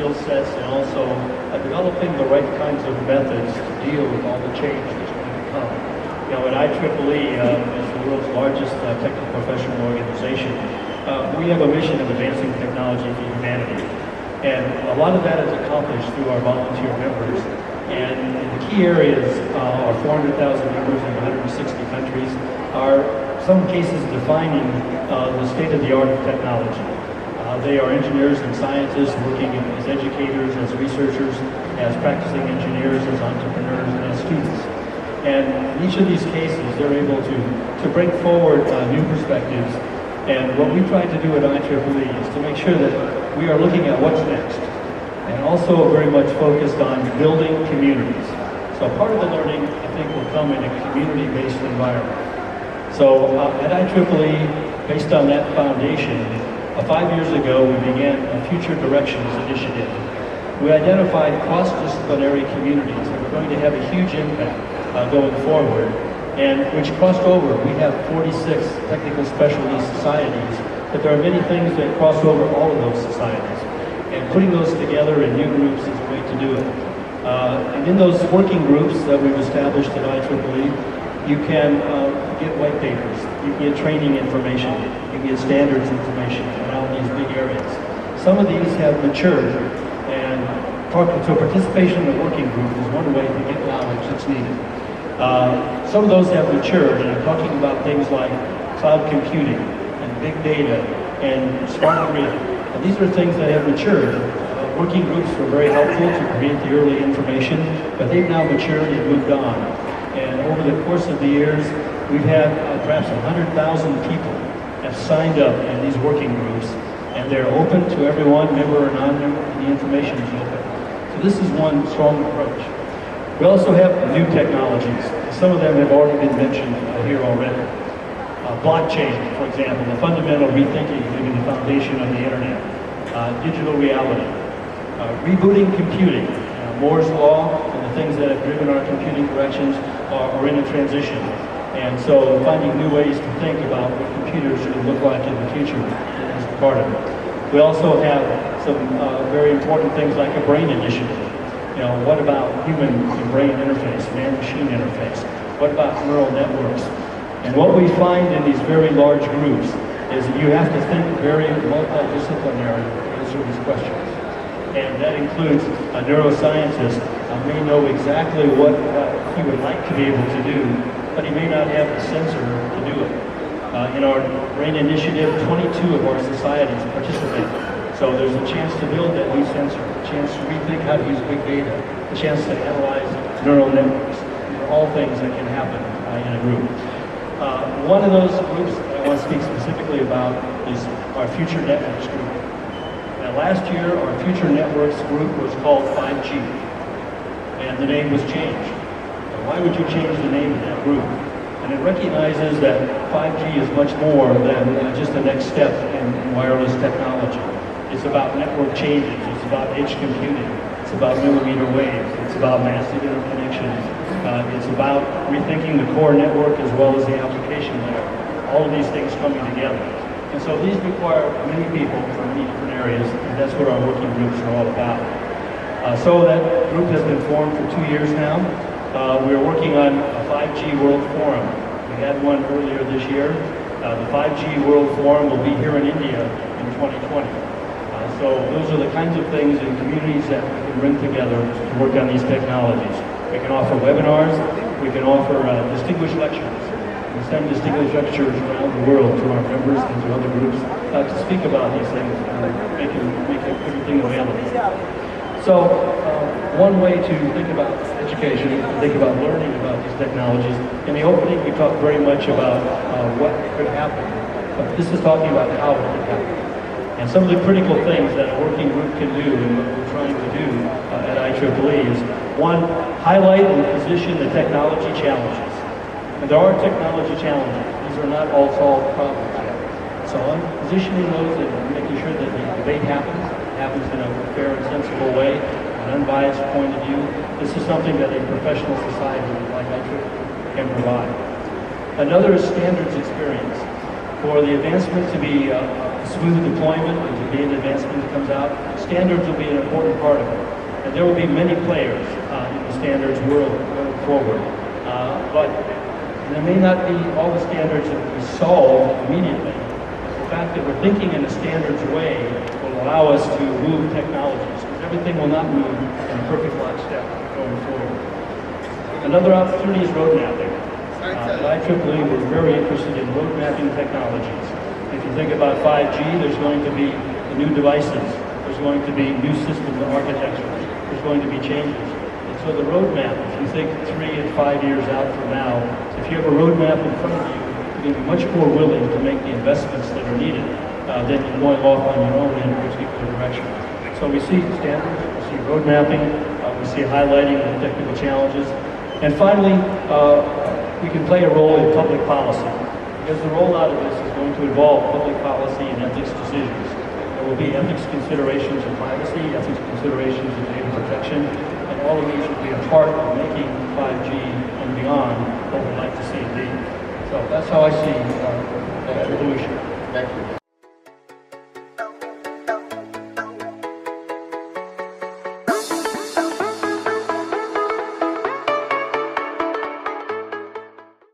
skill sets and also developing the right kinds of methods to deal with all the change that's going to come. You know, at IEEE, as the world's largest technical professional organization, we have a mission of advancing technology for humanity. And a lot of that is accomplished through our volunteer members. And the key areas are 400,000 members in 160 countries, are some cases defining the state-of-the-art of technology. They are engineers and scientists working as educators, as researchers, as practicing engineers, as entrepreneurs, and as students. And in each of these cases, they're able to bring forward new perspectives. And what we try to do at IEEE is to make sure that we are looking at what's next, and also very much focused on building communities. So part of the learning, I think, will come in a community-based environment. So at IEEE, based on that foundation, 5 years ago, we began a Future Directions initiative. We identified cross-disciplinary communities that were going to have a huge impact going forward, and which crossed over. We have 46 technical specialty societies, but there are many things that cross over all of those societies. And putting those together in new groups is a way to do it. And in those working groups that we've established at IEEE, you can get white papers, you can get training information, you can get standards information around these big areas. Some of these have matured, and so participation in a working group is one way to get knowledge that's needed. Some of those have matured, and I'm talking about things like cloud computing and big data and smart grid. And these are things that have matured. Working groups were very helpful to create the early information, but they've now matured and moved on. And over the course of the years, we've had perhaps 100,000 people have signed up in these working groups, and they're open to everyone, member or non-member, and the information is open. So this is one strong approach. We also have new technologies. Some of them have already been mentioned here already. Blockchain, for example, the fundamental rethinking, maybe the foundation of the internet. Digital reality. Rebooting computing. Moore's Law and the things that have driven our computing directions are in a transition. And so finding new ways to think about what computers should look like in the future is part of it. We also have some very important things like a brain initiative. You know, what about human and brain interface, man-machine interface? What about neural networks? And what we find in these very large groups is that you have to think very multidisciplinary to answer these questions. And that includes a neuroscientist may know exactly what he would like to be able to do, but he may not have the sensor to do it. In our brain initiative, 22 of our societies participate. So there's a chance to build that new sensor, a chance to rethink how to use big data, a chance to analyze neural networks. These are all things that can happen in a group. One of those groups I want to speak specifically about is our Future Networks group. Now last year, our Future Networks group was called 5G, and the name was changed. Now, why would you change the name of that group? And it recognizes that 5G is much more than just the next step in wireless technology. It's about network changes, it's about edge computing, it's about millimeter waves, it's about massive interconnections, it's about rethinking the core network as well as the application layer. All of these things coming together. And so these require many people from many different areas, and that's what our working groups are all about. So that group has been formed for 2 years now. We are working on a 5G World Forum. We had one earlier this year. The 5G World Forum will be here in India in 2020. So those are the kinds of things and communities that we can bring together to work on these technologies. We can offer webinars, we can offer distinguished lectures. We send distinguished lecturers around the world to our members and to other groups to speak about these things and make everything available. So one way to think about education, think about learning about these technologies. In the opening, we talked very much about what could happen, but this is talking about how it could happen. And some of the critical things that a working group can do and what we're trying to do at IEEE is, one, highlight and position the technology challenges. And there are technology challenges. These are not all solved problems yet. So I'm positioning those and making sure that the debate happens in a fair and sensible way, an unbiased point of view. This is something that a professional society like IEEE can provide. Another is standards experience. For the advancement to be smooth deployment, there's a data advancement that comes out. Standards will be an important part of it. And there will be many players in the standards world going forward. But there may not be all the standards that we solve immediately. The fact that we're thinking in a standards way will allow us to move technologies, because everything will not move in a perfect lockstep going forward. Another opportunity is road mapping. At IEEE, we're very interested in road mapping technologies. If you think about 5G, there's going to be the new devices. There's going to be new system architectures. There's going to be changes. And so the roadmap, if you think 3 and 5 years out from now, if you have a roadmap in front of you, you're going to be much more willing to make the investments that are needed than going off on your own in a particular direction. So we see standards, we see road mapping, we see highlighting of technical challenges. And finally, we can play a role in public policy, because the rollout of this is going to involve public policy and ethics decisions. There will be ethics considerations of privacy, ethics considerations of data protection, and all of these will be a part of making 5G and beyond what we'd like to see it be. So that's how I see the evolution. Thank you.